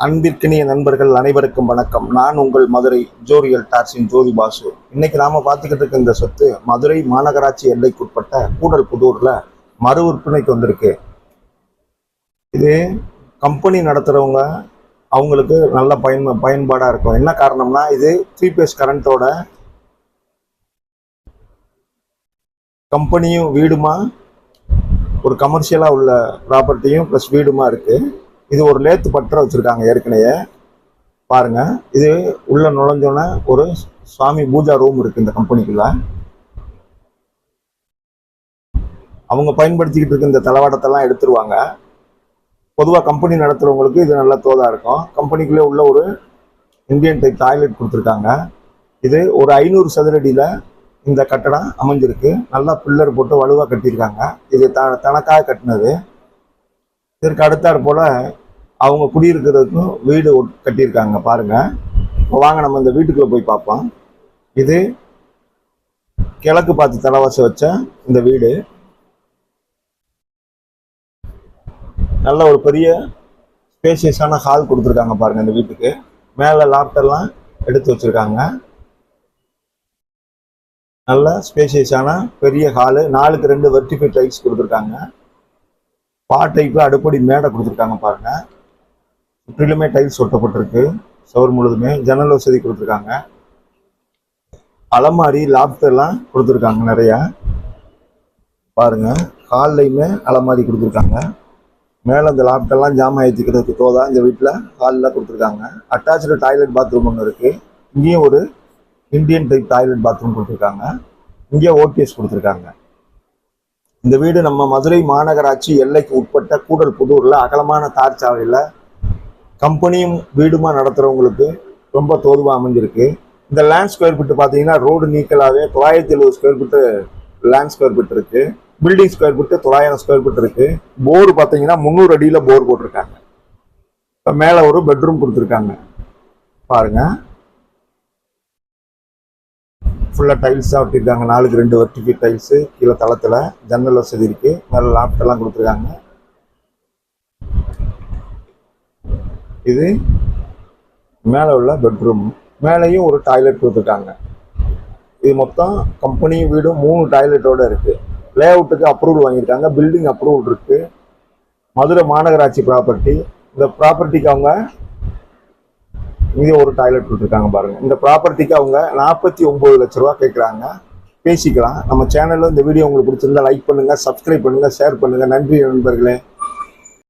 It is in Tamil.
அன்பிற்கினிய நண்பர்கள் அனைவருக்கும் வணக்கம். நான் உங்கள் மதுரை ஜோரியல் டார்ஸின் ஜோதி பாசு. இன்னைக்கு நாம பார்த்துக்கிட்டு இருக்க இந்த சொத்து மதுரை மாநகராட்சி எல்லைக்குட்பட்ட கூடல்புதூர்ல மறு விற்பனைக்கு வந்திருக்கு. இது கம்பெனி நடத்துறவங்க அவங்களுக்கு நல்ல பயன்பாடா இருக்கும். என்ன காரணம்னா, இது 3 பேஸ் கரண்டோட கம்பெனியும் வீடுமா, ஒரு கமர்ஷியலா உள்ள ப்ராப்பர்ட்டியும் ப்ளஸ் வீடுமா இருக்கு. இது ஒரு லேத்து பற்ற வச்சிருக்காங்க ஏற்கனவே. பாருங்க, இது உள்ள நுழைஞ்சோன்னே ஒரு சுவாமி பூஜா ரூம் இருக்கு இந்த கம்பெனிக்குள்ள. அவங்க பயன்படுத்திக்கிட்டு இருக்க இந்த தளவாடத்தெல்லாம் எடுத்துருவாங்க. பொதுவாக கம்பெனி நடத்துறவங்களுக்கு இது நல்ல தோதா இருக்கும். கம்பெனிக்குள்ளே உள்ள ஒரு இந்தியன் டைப் டாய்லெட் கொடுத்துருக்காங்க. இது ஒரு 500 சதுரடியில இந்த கட்டடம் அமைஞ்சிருக்கு. நல்லா பில்லர் போட்டு வலுவாக கட்டியிருக்காங்க. இது தனக்காக கட்டினது. இதற்கு அடுத்தாற் போல அவங்க குடியிருக்கிறதுக்கும் வீடு கட்டியிருக்காங்க. பாருங்க, இப்போ வாங்க நம்ம இந்த வீட்டுக்குள்ள போய் பார்ப்போம். இது கிழக்கு பார்த்து தலைவாச வச்ச இந்த வீடு நல்ல ஒரு பெரிய ஸ்பேசியஸான ஹால் கொடுத்துருக்காங்க. பாருங்க, இந்த வீட்டுக்கு மேலே லாப்டர்லாம் எடுத்து வச்சிருக்காங்க. நல்ல ஸ்பேசியஸான பெரிய ஹாலு. 4க்கு 2 வெர்டிஃபை டைல்ஸ் கொடுத்துருக்காங்க. டைப்ல அடுப்படி மேடை கொடுத்துருக்காங்க. பாருங்க, சுற்றிலுமே டைல்ஸ் ஒட்டப்பட்டிருக்கு. சவர் முழுதுமே ஜன்னல் வசதி கொடுத்துருக்காங்க. அலமாரி லாப்டர்லாம் கொடுத்துருக்காங்க நிறைய. பாருங்க, ஹால்லையுமே அலமாரி கொடுத்துருக்காங்க. மேலே அந்த லாப்டர்லாம் ஜாமான் ஏற்றிக்கிறதுக்கு தோதா இந்த வீட்டில் ஹாலில் கொடுத்துருக்காங்க. அட்டாச்சு டாய்லெட் பாத்ரூம் ஒன்று இருக்கு. இங்கேயும் ஒரு இந்தியன் டைப் டாய்லெட் பாத்ரூம் கொடுத்துருக்காங்க. இங்கே ஓடிஎஸ் கொடுத்துருக்காங்க. இந்த வீடு நம்ம மதுரை மாநகராட்சி எல்லைக்கு உட்பட்ட கூடல்புதூர்ல அகலமான தார் சாலையில் கம்பெனியும் வீடுமா நடத்துறவங்களுக்கு ரொம்ப தோதுவா அமைஞ்சிருக்கு. இந்த லேண்ட் ஸ்கொயர் ஃபீட் பார்த்தீங்கன்னா ரோடு நீக்கலாவே 970 square feet land square feet இருக்கு. Building square feet 900 square feet இருக்கு. போர் பார்த்தீங்கன்னா 300 அடியில போர் போட்டிருக்காங்க. இப்போ மேலே ஒரு பெட்ரூம் கொடுத்துருக்காங்க. பாருங்க, ஃபுல்லாக டைல்ஸாக ஒட்டியிருக்காங்க. 4க்கு 2 வெர்டிஃபை டைல்ஸு. கீழே தளத்தில் ஜன்னல் வசதி இருக்கு. மேலே லாப்டெல்லாம் கொடுத்துருக்காங்க. இது மேலே உள்ள பெட்ரூம். மேலேயும் ஒரு டாய்லெட் கொடுத்துருக்காங்க. இது மொத்தம் கம்பெனி வீடு 3 டாய்லெட்டோட இருக்கு. லே அவுட்டுக்கு அப்ரூவல் வாங்கியிருக்காங்க. பில்டிங் அப்ரூவல் இருக்கு. மதுரை மாநகராட்சி ப்ராப்பர்ட்டி. இந்த ப்ராப்பர்ட்டிக்கு அவங்க இங்கே ஒரு டாய்லெட் கொடுத்துருக்காங்க. பாருங்க, இந்த ப்ராப்பர்ட்டிக்கு அவங்க 49 லட்ச ரூபா கேட்குறாங்க. பேசிக்கலாம். நம்ம சேனலில் இந்த வீடியோ உங்களுக்கு பிடிச்சிருந்தா லைக் பண்ணுங்க, சப்ஸ்கிரைப் பண்ணுங்க, ஷேர் பண்ணுங்க. நன்றி நண்பர்களே.